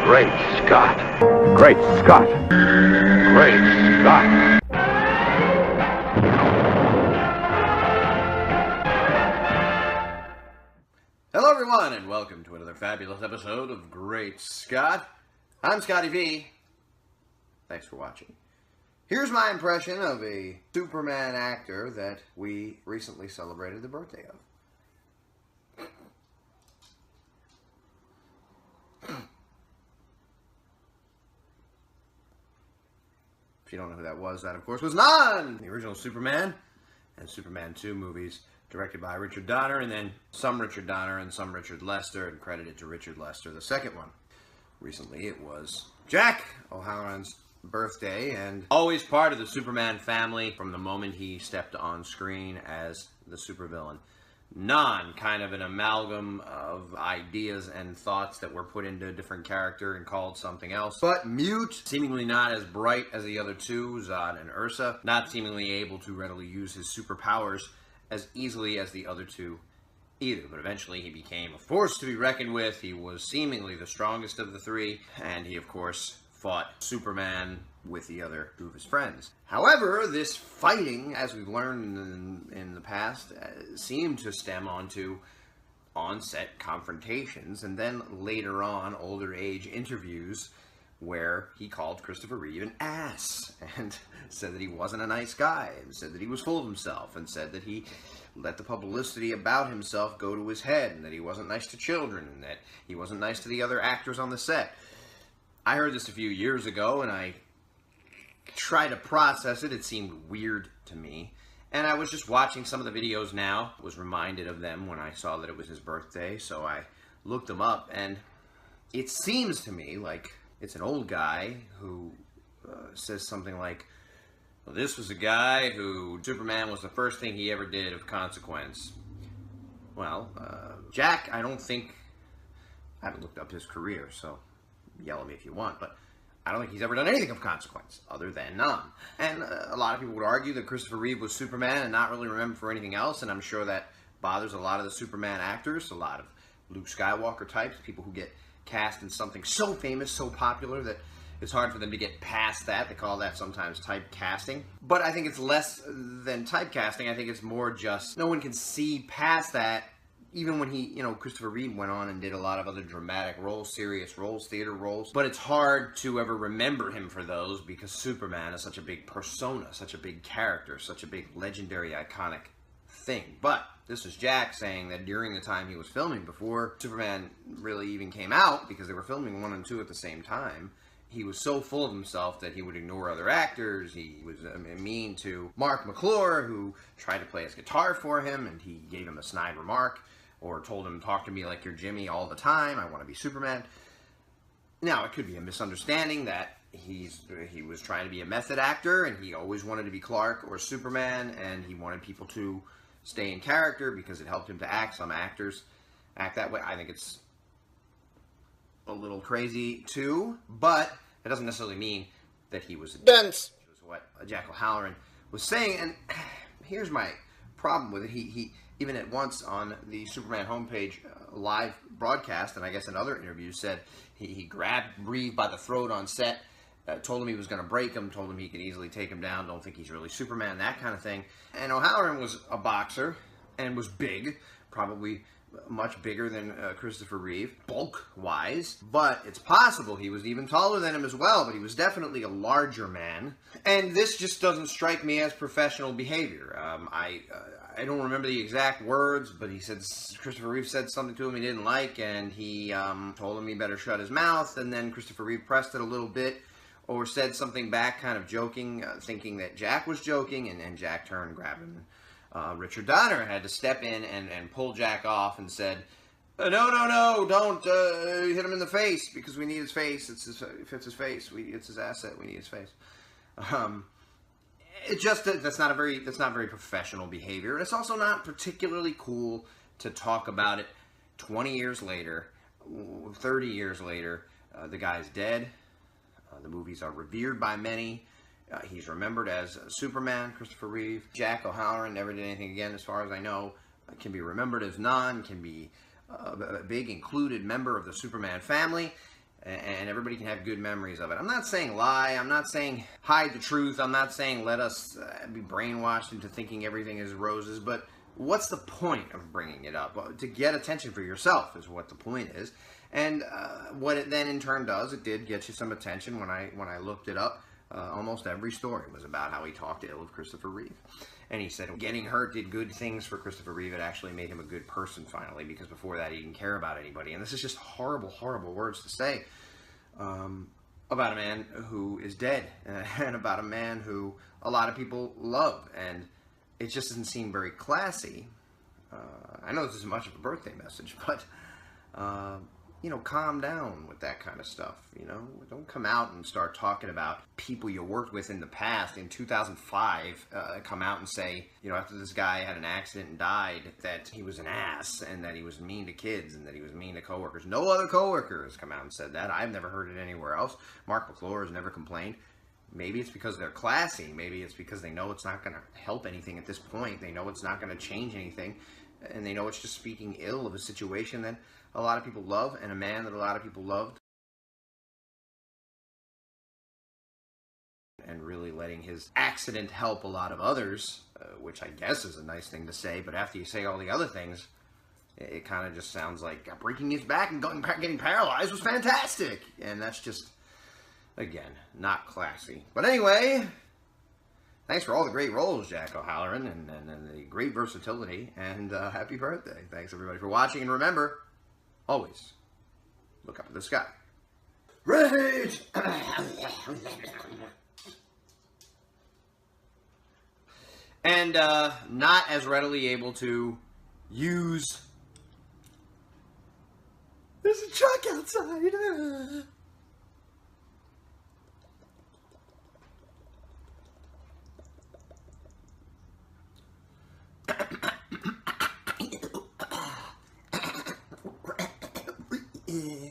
Great Scott. Great Scott. Great Scott. Hello everyone, and welcome to another fabulous episode of Great Scott. I'm Scotty V. Thanks for watching. Here's my impression of a Superman actor that we recently celebrated the birthday of. If you don't know who that was, that of course was Nein, the original Superman and Superman 2 movies, directed by Richard Donner, and then some Richard Donner and some Richard Lester, and credited to Richard Lester, the second one. Recently it was Jack O'Halloran's birthday, and always part of the Superman family from the moment he stepped on screen as the supervillain. Nein, kind of an amalgam of ideas and thoughts that were put into a different character and called something else. But mute, seemingly not as bright as the other two, Zod and Ursa, not seemingly able to readily use his superpowers as easily as the other two either. But eventually he became a force to be reckoned with. He was seemingly the strongest of the three, and he of course fought Superman with the other two of his friends. However, this fighting, as we've learned in the past, seemed to stem onto on-set confrontations, and then later on, older age interviews where he called Christopher Reeve an ass, and said that he wasn't a nice guy, and said that he was full of himself, and said that he let the publicity about himself go to his head, and that he wasn't nice to children, and that he wasn't nice to the other actors on the set. I heard this a few years ago, and I tried to process it. It seemed weird to me. And I was just watching some of the videos now. Was reminded of them when I saw that it was his birthday, so I looked them up, and it seems to me like it's an old guy who says something like, well, this was a guy who Superman was the first thing he ever did of consequence. Well, Jack, I haven't looked up his career, so yell at me if you want, but I don't think he's ever done anything of consequence other than Nein. And a lot of people would argue that Christopher Reeve was Superman and not really remember for anything else, and I'm sure that bothers a lot of the Superman actors, a lot of Luke Skywalker types, people who get cast in something so famous, so popular that it's hard for them to get past that. They call that sometimes typecasting. But I think it's less than typecasting. I think it's more just no one can see past that. Even when he, Christopher Reeve went on and did a lot of other dramatic roles, serious roles, theater roles. But it's hard to ever remember him for those because Superman is such a big persona, such a big character, such a big legendary, iconic thing. But this is Jack saying that during the time he was filming, before Superman really even came out, because they were filming 1 and 2 at the same time, he was so full of himself that he would ignore other actors. He was mean to Mark McClure, who tried to play his guitar for him, and he gave him a snide remark, or told him, talk to me like you're Jimmy all the time, I want to be Superman. Now, it could be a misunderstanding that he was trying to be a method actor, and he always wanted to be Clark or Superman, and he wanted people to stay in character because it helped him to act. Some actors act that way. I think it's a little crazy, too, but it doesn't necessarily mean that he was dense. Which was what Jack O'Halloran was saying, and here's my problem with it. He even at once on the Superman homepage live broadcast, and I guess in other interviews, said he grabbed Reeve by the throat on set, told him he was going to break him, told him he could easily take him down, don't think he's really Superman, that kind of thing. And O'Halloran was a boxer and was big, probably much bigger than Christopher Reeve, bulk-wise, but it's possible he was even taller than him as well, but he was definitely a larger man, and this just doesn't strike me as professional behavior. I don't remember the exact words, but he said Christopher Reeve said something to him he didn't like, and he told him he better shut his mouth, and then Christopher Reeve pressed it a little bit, or said something back, kind of joking, thinking that Jack was joking, and Jack turned, grabbed him. Richard Donner had to step in and pull Jack off and said, no, don't hit him in the face, because we need his face. It's his face. It's his asset. We need his face. It just that's not very professional behavior, and it's also not particularly cool to talk about it 20 years later, 30 years later. The guy's dead. The movies are revered by many. He's remembered as Superman, Christopher Reeve. Jack O'Halloran never did anything again, as far as I know. Can be remembered as Nein, can be a big included member of the Superman family. and everybody can have good memories of it. I'm not saying lie. I'm not saying hide the truth. I'm not saying let us be brainwashed into thinking everything is roses. But what's the point of bringing it up? Well, to get attention for yourself is what the point is. And what it then in turn does, it did get you some attention when I looked it up. Almost every story was about how he talked ill of Christopher Reeve. And he said getting hurt did good things for Christopher Reeve. It actually made him a good person finally, because before that he didn't care about anybody. And this is just horrible, horrible words to say about a man who is dead, and about a man who a lot of people love. And it just doesn't seem very classy. I know this isn't much of a birthday message, but you know, calm down with that kind of stuff. You know, don't come out and start talking about people you worked with in the past. In 2005, come out and say, you know, after this guy had an accident and died, that he was an ass and that he was mean to kids and that he was mean to coworkers. No other coworker has come out and said that. I've never heard it anywhere else. Mark McClure has never complained. Maybe it's because they're classy. Maybe it's because they know it's not going to help anything at this point. They know it's not going to change anything. And they know it's just speaking ill of a situation that a lot of people love, and a man that a lot of people loved. And really letting his accident help a lot of others, which I guess is a nice thing to say, but after you say all the other things, it kind of just sounds like breaking his back and getting paralyzed was fantastic. And that's just, again, not classy. But anyway, thanks for all the great roles, Jack O'Halloran, and the great versatility, and happy birthday. Thanks, everybody, for watching, and remember, always look up at the sky. Rage! And not as readily able to use... There's a truck outside! Yeah.